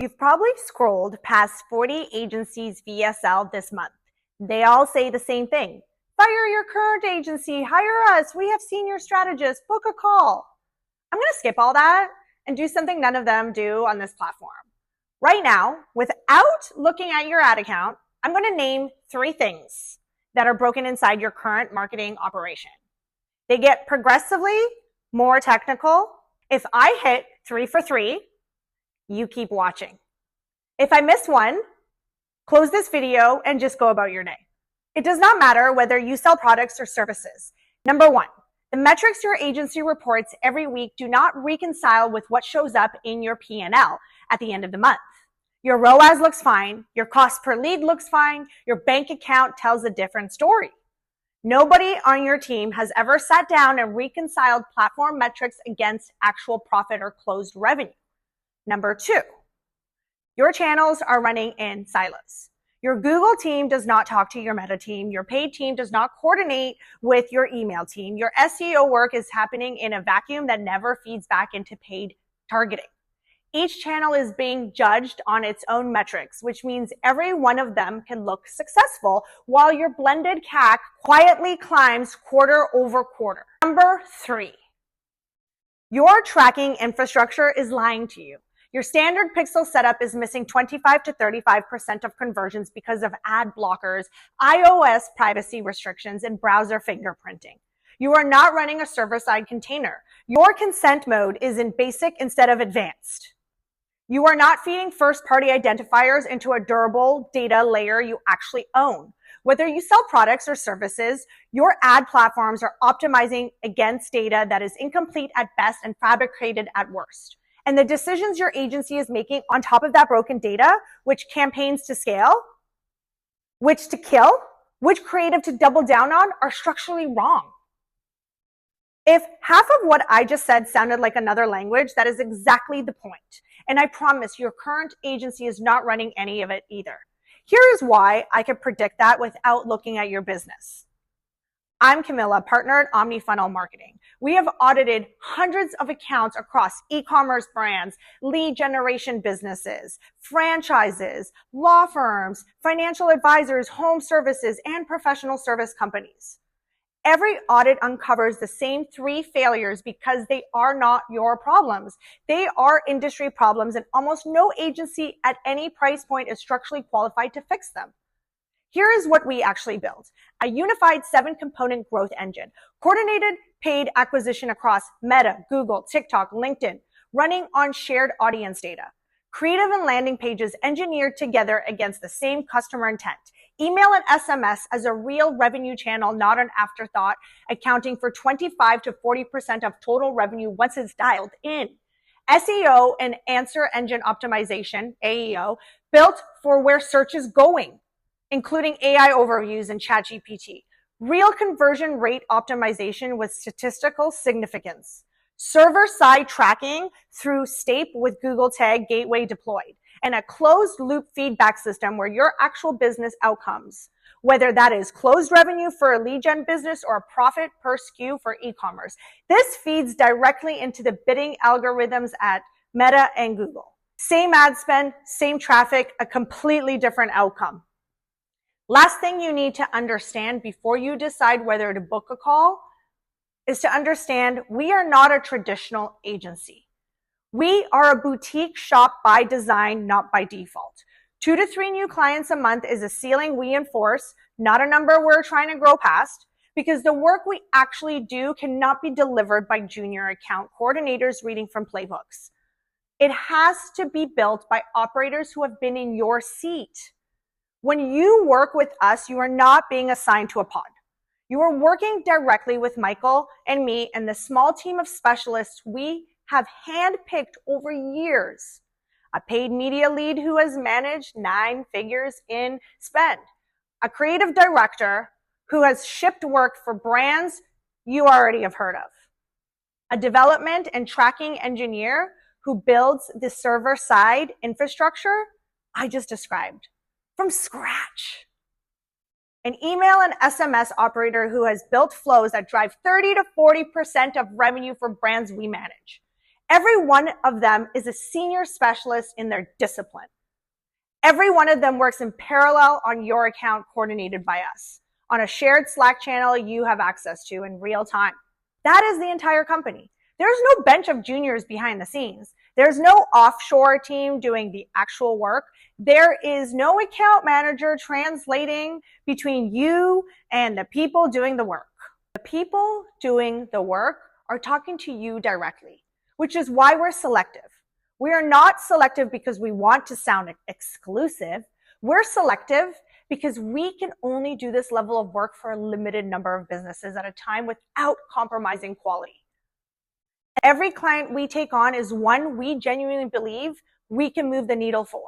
You've probably scrolled past 40 agencies VSL this month. They all say the same thing. Fire your current agency, hire us, we have senior strategists, book a call. I'm going to skip all that and do something none of them do on this platform. Right now, without looking at your ad account, I'm going to name 3 things that are broken inside your current marketing operation. They get progressively more technical. If I hit 3 for 3, you keep watching. If I miss one, close this video and just go about your day. It does not matter whether you sell products or services. Number 1, the metrics your agency reports every week do not reconcile with what shows up in your P&L at the end of the month. Your ROAS looks fine, your cost per lead looks fine, your bank account tells a different story. Nobody on your team has ever sat down and reconciled platform metrics against actual profit or closed revenue. Number 2, your channels are running in silos. Your Google team does not talk to your Meta team. Your paid team does not coordinate with your email team. Your SEO work is happening in a vacuum that never feeds back into paid targeting. Each channel is being judged on its own metrics, which means every one of them can look successful while your blended CAC quietly climbs quarter over quarter. Number 3, your tracking infrastructure is lying to you. Your standard pixel setup is missing 25 to 35% of conversions because of ad blockers, iOS privacy restrictions, and browser fingerprinting. You are not running a server-side container. Your consent mode is in basic instead of advanced. You are not feeding first-party identifiers into a durable data layer you actually own. Whether you sell products or services, your ad platforms are optimizing against data that is incomplete at best and fabricated at worst. And the decisions your agency is making on top of that broken data, which campaigns to scale, which to kill, which creative to double down on, are structurally wrong. If half of what I just said sounded like another language, that is exactly the point. And I promise your current agency is not running any of it either. Here is why I can predict that without looking at your business. I'm Camilla, partner at OmniFunnel Marketing. We have audited hundreds of accounts across e-commerce brands, lead generation businesses, franchises, law firms, financial advisors, home services, and professional service companies. Every audit uncovers the same 3 failures because they are not your problems. They are industry problems, and almost no agency at any price point is structurally qualified to fix them. Here is what we actually built: a unified 7-component growth engine, coordinated paid acquisition across Meta, Google, TikTok, LinkedIn, running on shared audience data, creative and landing pages engineered together against the same customer intent, email and SMS as a real revenue channel, not an afterthought, accounting for 25 to 40% of total revenue once it's dialed in. SEO and answer engine optimization, AEO, built for where search is going, including AI overviews and ChatGPT. Real conversion rate optimization with statistical significance. Server-side tracking through Stape with Google Tag Gateway deployed. And a closed-loop feedback system where your actual business outcomes, whether that is closed revenue for a lead gen business or a profit per SKU for e-commerce. This feeds directly into the bidding algorithms at Meta and Google. Same ad spend, same traffic, a completely different outcome. Last thing you need to understand before you decide whether to book a call is to understand we are not a traditional agency. We are a boutique shop by design, not by default. 2 to 3 new clients a month is a ceiling we enforce, not a number we're trying to grow past, because the work we actually do cannot be delivered by junior account coordinators reading from playbooks. It has to be built by operators who have been in your seat. When you work with us, you are not being assigned to a pod. You are working directly with Michael and me and the small team of specialists we have handpicked over years. A paid media lead who has managed 9 figures in spend. A creative director who has shipped work for brands you already have heard of. A development and tracking engineer who builds the server-side infrastructure I just described from scratch. An email and SMS operator who has built flows that drive 30 to 40% of revenue for brands we manage. Every one of them is a senior specialist in their discipline. Every one of them works in parallel on your account, coordinated by us, on a shared Slack channel you have access to in real time. That is the entire company. There's no bench of juniors behind the scenes. There's no offshore team doing the actual work. There is no account manager translating between you and the people doing the work. The people doing the work are talking to you directly, which is why we're selective. We are not selective because we want to sound exclusive. We're selective because we can only do this level of work for a limited number of businesses at a time without compromising quality. Every client we take on is one we genuinely believe we can move the needle for.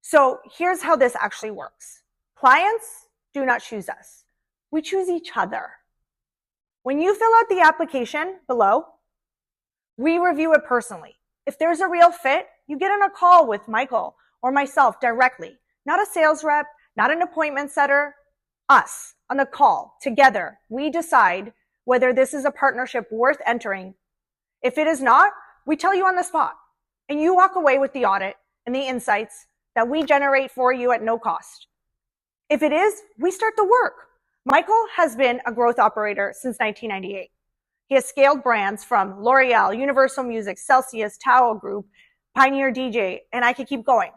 So here's how this actually works. Clients do not choose us. We choose each other. When you fill out the application below, we review it personally. If there's a real fit, you get on a call with Michael or myself directly, not a sales rep, not an appointment setter, us on a call together. We decide whether this is a partnership worth entering. If it is not, we tell you on the spot, and you walk away with the audit and the insights that we generate for you at no cost. If it is, we start the work. Michael has been a growth operator since 1998. He has scaled brands from L'Oreal, Universal Music, Celsius, Tao Group, Pioneer DJ, and I could keep going.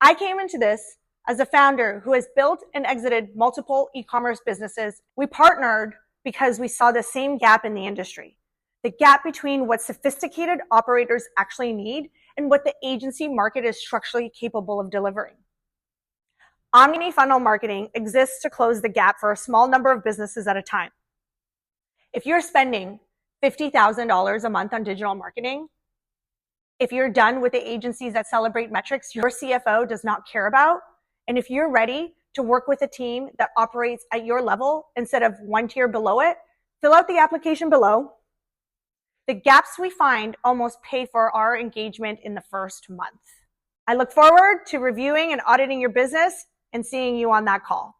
I came into this as a founder who has built and exited multiple e-commerce businesses. We partnered because we saw the same gap in the industry. The gap between what sophisticated operators actually need and what the agency market is structurally capable of delivering. OmniFunnel Marketing exists to close the gap for a small number of businesses at a time. If you're spending $50,000 a month on digital marketing, if you're done with the agencies that celebrate metrics your CFO does not care about, and if you're ready to work with a team that operates at your level instead of one tier below it, fill out the application below. The gaps we find almost pay for our engagement in the first month. I look forward to reviewing and auditing your business and seeing you on that call.